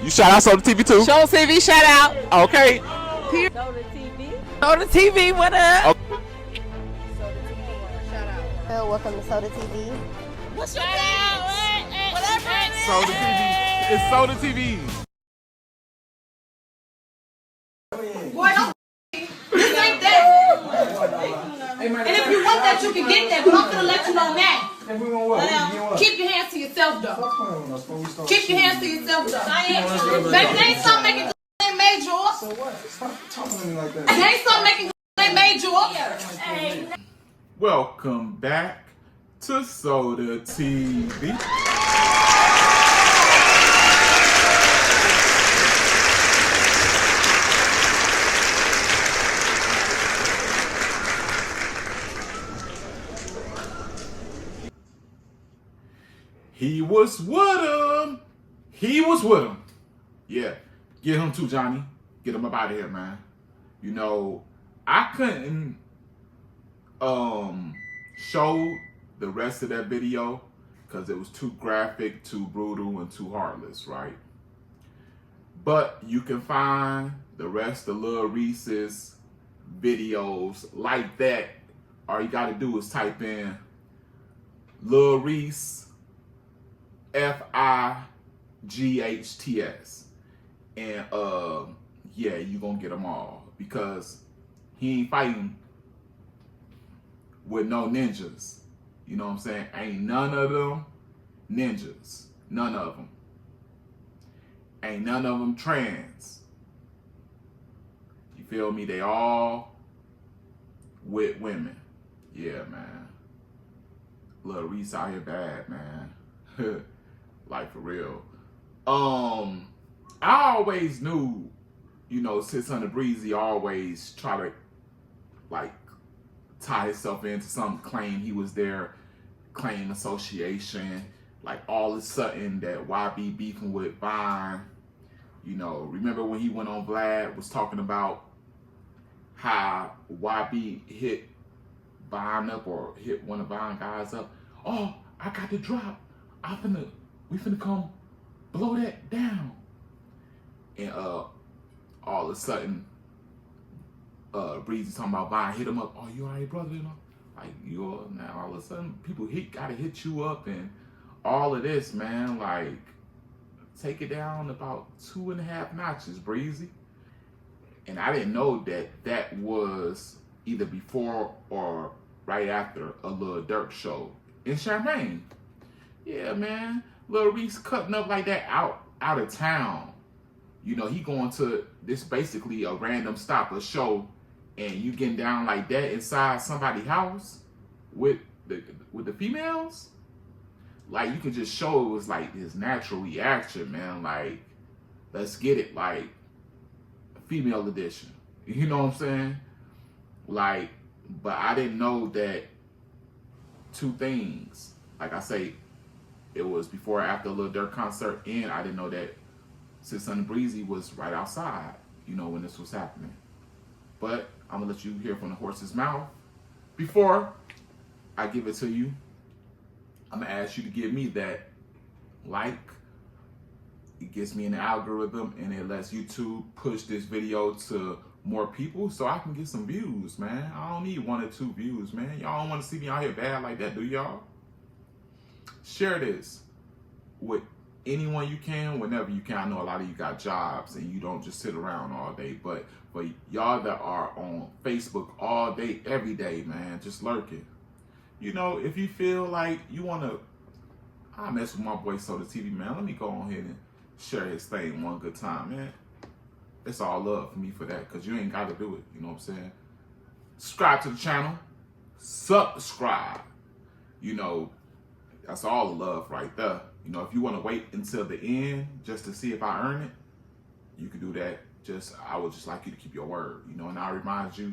You shout out Soda TV too? Show TV shout out. Okay. Soda TV. Soda TV, what up? Okay. Soda TV. Shout out. Welcome to Soda TV. What's your name? Whatever it is. Soda TV. It's Soda TV. Boy, don't this ain't that. And if you want that, you can get that, but I'm gonna let you know now. Keep your hands to yourself, though. Keep your hands to yourself, though. Baby, they ain't stop making they made yours. So what? Stop talking to me like that. They ain't stop making they made yours. Welcome back to Soda TV. He was with him. He was with him. Yeah. Get him too, Johnny. Get him up out of here, man. You know, I couldn't show the rest of that video because it was too graphic, too brutal, and too heartless, right? But you can find the rest of Lil Reese's videos like that. All you got to do is type in Lil Reese FIGHTS, and yeah, you gonna get them all because he ain't fighting with no ninjas. You know what I'm saying? Ain't none of them ninjas. None of them. Ain't none of them trans. You feel me? They all with women. Yeah, man. Lil Reese out here bad, man. Like, for real. I always knew, you know, 600 Breezy always try to, like, tie himself into some claim he was there, claim association, like all of a sudden that YB beefing with Vine. You know, remember when he went on Vlad, was talking about how YB hit Vine up or hit one of Vine guys up. Oh, I got the drop. We finna come blow that down. And all of a sudden, Breezy talking about Vine hit him up. Oh, you alright, brother? You know, like now all of a sudden people gotta hit you up and all of this, man. Like, take it down about 2.5 notches, Breezy. And I didn't know that was either before or right after a Lil Durk show in Champaign. Yeah, man. Lil Reese cutting up like that out of town. You know, he going to this basically a random stop, a show, and you getting down like that inside somebody's house with the females. Like, you can just show it was like his natural reaction, man. Like, let's get it, like female edition. You know what I'm saying? Like, but I didn't know that two things. Like I say, it was before or after a Lil Durk concert, and I didn't know that 600 Breezy was right outside, you know, when this was happening. But I'm gonna let you hear from the horse's mouth. Before I give it to you, I'm gonna ask you to give me that like. It gets me in the algorithm and it lets YouTube push this video to more people so I can get some views, man. I don't need 1 or 2 views, man. Y'all don't want to see me out here bad like that, do y'all? Share this with anyone you can, whenever you can. I know a lot of you got jobs and you don't just sit around all day, but for y'all that are on Facebook all day, every day, man, just lurking. You know, if you feel like you want to, I mess with my boy Soda TV, man. Let me go on here and share his thing one good time, man. It's all love for me for that, because you ain't got to do it. You know what I'm saying? Subscribe to the channel. Subscribe. You know, that's all the love right there. You know, if you want to wait until the end just to see if I earn it, you can do that. I would just like you to keep your word. You know, and I'll remind you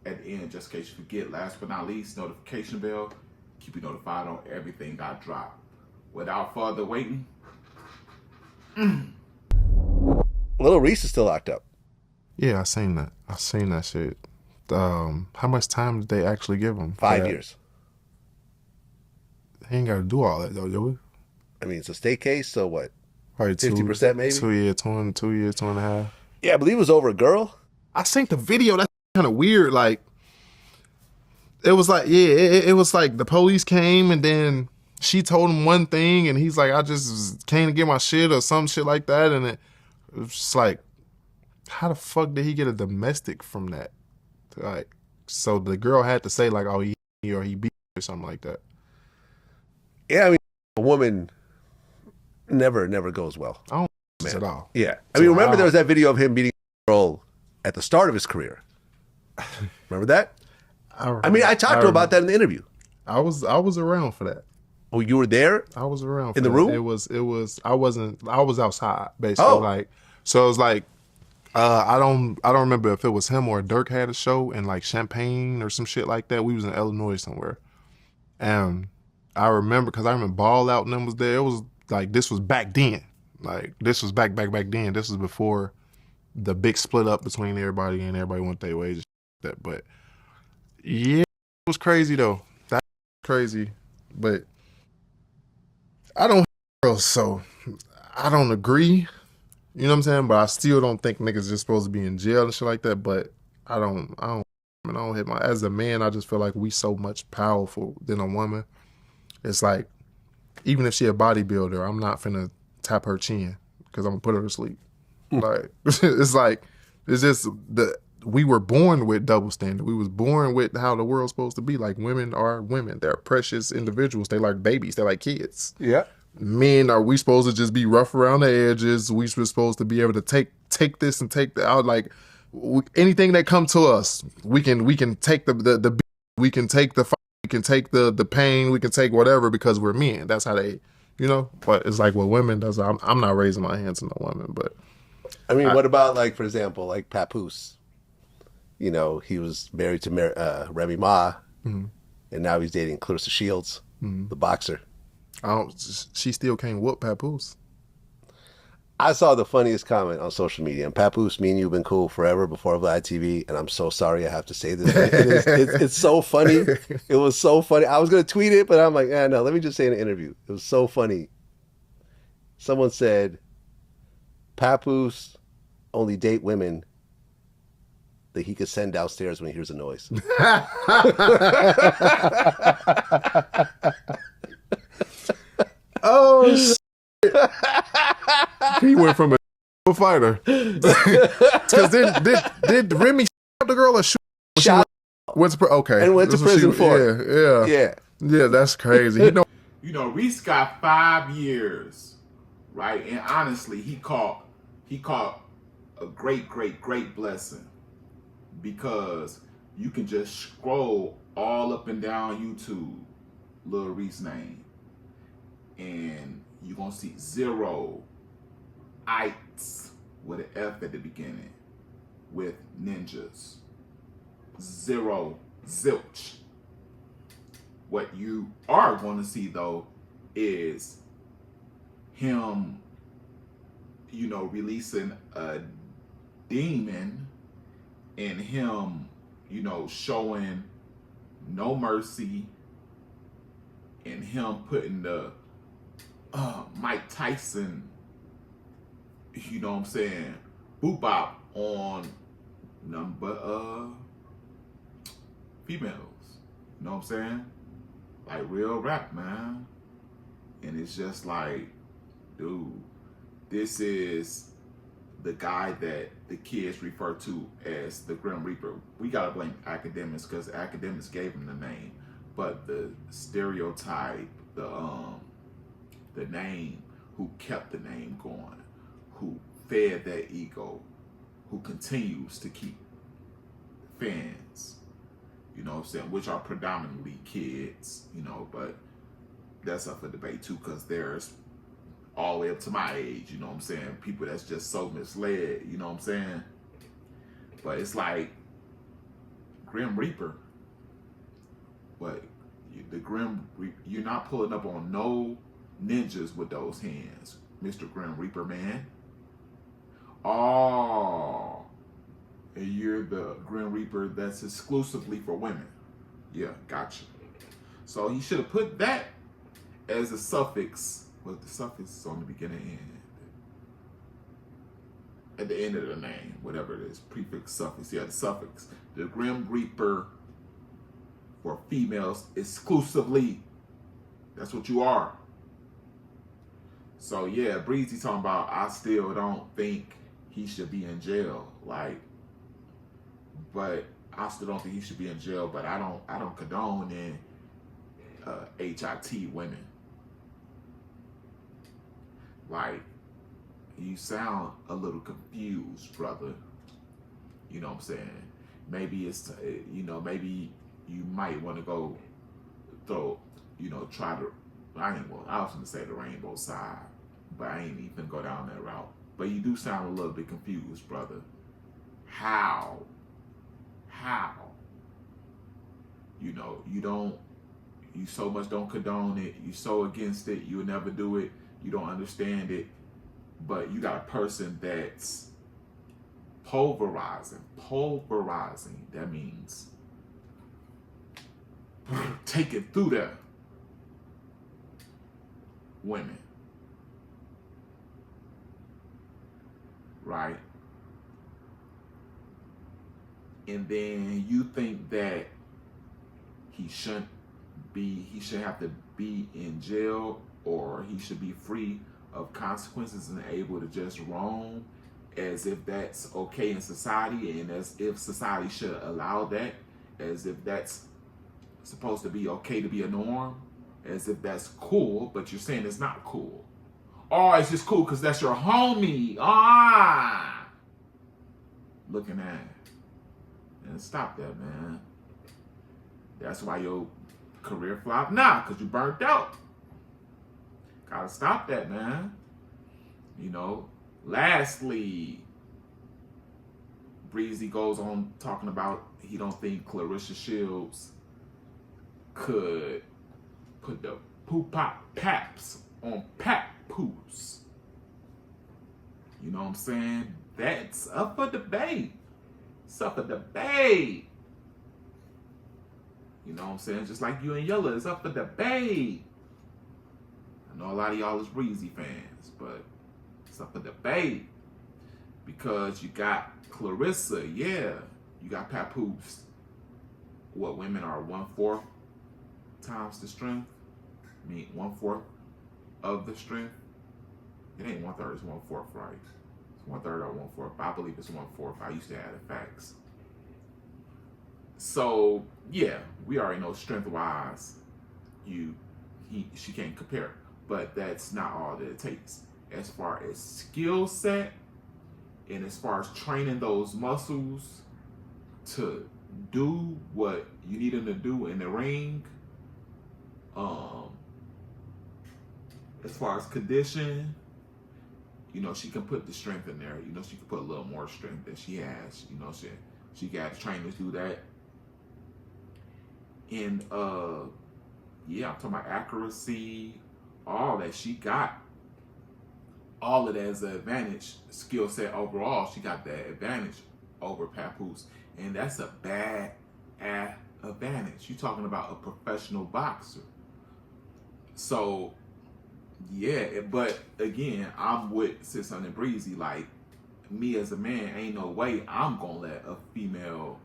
at the end, just in case you forget. Last but not least, notification bell. Keep you notified on everything I drop. Without further waiting. Lil Reese is still locked up. Yeah, I seen that. I seen that shit. How much time did they actually give him? 5 years. He ain't got to do all that though, do we? I mean, it's a state case, so what? Probably 50% maybe? 2 years, 2 years, 2.5. Yeah, I believe it was over a girl. I seen the video. That's kind of weird. Like, it was like, yeah, it was like the police came and then she told him one thing and he's like, I just came to get my shit or some shit like that. And it was just like, how the fuck did he get a domestic from that? Like, so the girl had to say like, oh, he hit me or he beat me or something like that. Yeah, I mean, a woman never goes well. I don't this at all. Yeah. I mean, remember there was that video of him beating a girl at the start of his career. Remember that? I mean, I talked to him about that in the interview. I was around for that. Oh, you were there? I was around for in the that. room. It was. I was outside basically. Oh. Like, so it was like, I don't remember if it was him or Dirk had a show in like Champaign or some shit like that. We was in Illinois somewhere, and I remember because I remember Ball Out and them was there. It was like this was back then. Like this was back then. This was before the big split up between everybody and everybody went their ways and shit like that. But yeah, it was crazy though. That was crazy, but I don't girls, so I don't agree. You know what I'm saying? But I still don't think niggas just supposed to be in jail and shit like that. But I don't hit my, as a man, I just feel like we so much powerful than a woman. It's like, even if she a bodybuilder, I'm not finna tap her chin because I'm gonna put her to sleep. Like, it's just we were born with double standard. We was born with how the world's supposed to be. Like, women are women. They're precious individuals. They like babies. They're like kids. Yeah. Men, are we supposed to just be rough around the edges? We supposed to be able to take this and take that out. Like, anything that come to us, we can take the we can take the fight, we can take the pain, we can take whatever because we're men. That's how they, you know. But it's like with women, that's I'm not raising my hands to no women. But I mean, what about like, for example, like Papoose? You know, he was married to Remy Ma, and now he's dating Clarissa Shields, the boxer. She still can't whoop Papoose. I saw the funniest comment on social media. And Papoose, me and you have been cool forever before Vlad TV, and I'm so sorry I have to say this. It's so funny. It was so funny. I was going to tweet it, but I'm like, no, let me just say in an interview. It was so funny. Someone said, Papoose only date women that he could send downstairs when he hears a noise. Oh, shit. He went from a fighter. Because did Remy the girl or shoot? Okay. And went to prison for it. Yeah, that's crazy. You know, Reese got 5 years, right? And honestly, he caught a great blessing, because you can just scroll all up and down YouTube, Lil Reese name, and you're gonna see zero ites with an F at the beginning with ninjas. Zero, zilch. What you are going to see though is him, you know, releasing a demon, and him, you know, showing no mercy, and him putting the Mike Tyson, you know what I'm saying, boop bop on number females. You know what I'm saying? Like real rap, man. And it's just like, dude, this is the guy that the kids refer to as the Grim Reaper. We gotta blame academics because academics gave him the name, but the stereotype, the name, who kept the name going, who fed that ego, who continues to keep fans, you know what I'm saying, which are predominantly kids, you know, but that's up for debate too, because there's all the way up to my age, you know what I'm saying, people that's just so misled, you know what I'm saying. But it's like, Grim Reaper, but the Grim Reaper, you're not pulling up on no ninjas with those hands, Mr. Grim Reaper, man. Oh, and you're the Grim Reaper that's exclusively for women. Yeah, gotcha. So he should have put that as a suffix. Well, the suffix is on the beginning and end. at the end of the name, whatever it is, prefix, suffix. Yeah, the suffix. The Grim Reaper for females exclusively. That's what you are. So yeah, Breezy talking about, I still don't think he should be in jail. Like, but I still don't think he should be in jail. But I don't condone in HIT women. Like, you sound a little confused, brother. You know what I'm saying? Maybe it's, you know, maybe you might want to go throw, you know, try to, I was going to say the rainbow side, but I ain't even go down that route. But you do sound a little bit confused, brother. How? You know, you so much don't condone it. You so against it. You'll never do it. You don't understand it. But you got a person that's pulverizing. That means take it through there. Women. Right? And then you think that he shouldn't have to be in jail, or he should be free of consequences and able to just roam, as if that's okay in society, and as if society should allow that, as if that's supposed to be okay to be a norm, as if that's cool, but you're saying it's not cool. Oh, it's just cool because that's your homie. Looking at it. And stop that, man. That's why your career flopped now, because you burnt out. Gotta stop that, man. You know, lastly, Breezy goes on talking about he don't think Clarissa Shields could put the paps on Papoose. You know what I'm saying? That's up for debate. It's up for debate. You know what I'm saying? Just like you and Yella, it's up for debate. I know a lot of y'all is Breezy fans, but it's up for debate. Because you got Clarissa, yeah. You got Papoose. What, women are 1/4 times the strength? I mean, 1/4 of the strength? It ain't 1/3, it's 1/4, right? It's 1/3 or 1/4. I believe it's 1/4. I used to have the facts. So, yeah, we already know strength-wise, she can't compare. But that's not all that it takes. As far as skill set, and as far as training those muscles to do what you need them to do in the ring, as far as condition, you know, she can put the strength in there. You know, she can put a little more strength than she has. You know, she got trainers do that. And yeah, I'm talking about accuracy, all that. She got all of that as an advantage, skill set overall. She got that advantage over Papoose. And that's a bad advantage. You're talking about a professional boxer. So, yeah, but again, I'm with 600 Breezy. Like, me as a man, ain't no way I'm gonna let a female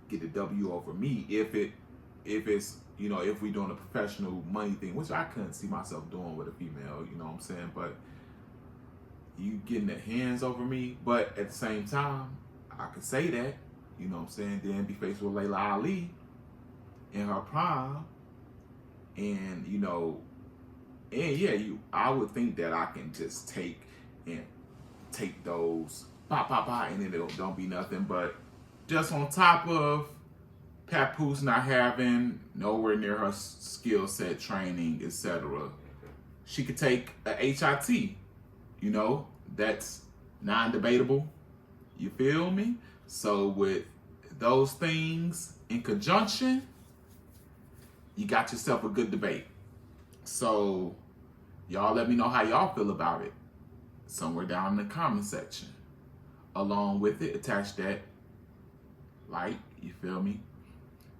get the W over me if it's, you know, if we doing a professional money thing, which I couldn't see myself doing with a female, you know what I'm saying? But you getting the hands over me, but at the same time, I could say that, you know what I'm saying, then be faced with Layla Ali in her prime, and, you know, and yeah, I would think that I can just take those, and then it don't be nothing, but just on top of Papoose not having nowhere near her skill set, training, etc., she could take a HIT. You know, that's non-debatable. You feel me? So with those things in conjunction, you got yourself a good debate. So y'all let me know how y'all feel about it somewhere down in the comment section. Along with it, attach that like, you feel me?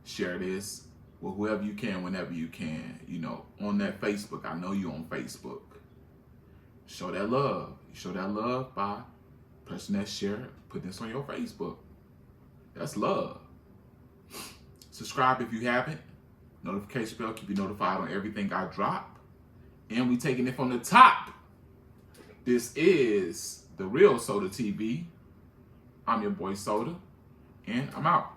Share this with whoever you can, whenever you can. You know, on that Facebook. I know you on Facebook. Show that love. You show that love by pressing that share, putting this on your Facebook. That's love. Subscribe if you haven't. Notification bell, keep you notified on everything I drop. And we taking it from the top. This is The Real Soda TV. I'm your boy Soda, and I'm out.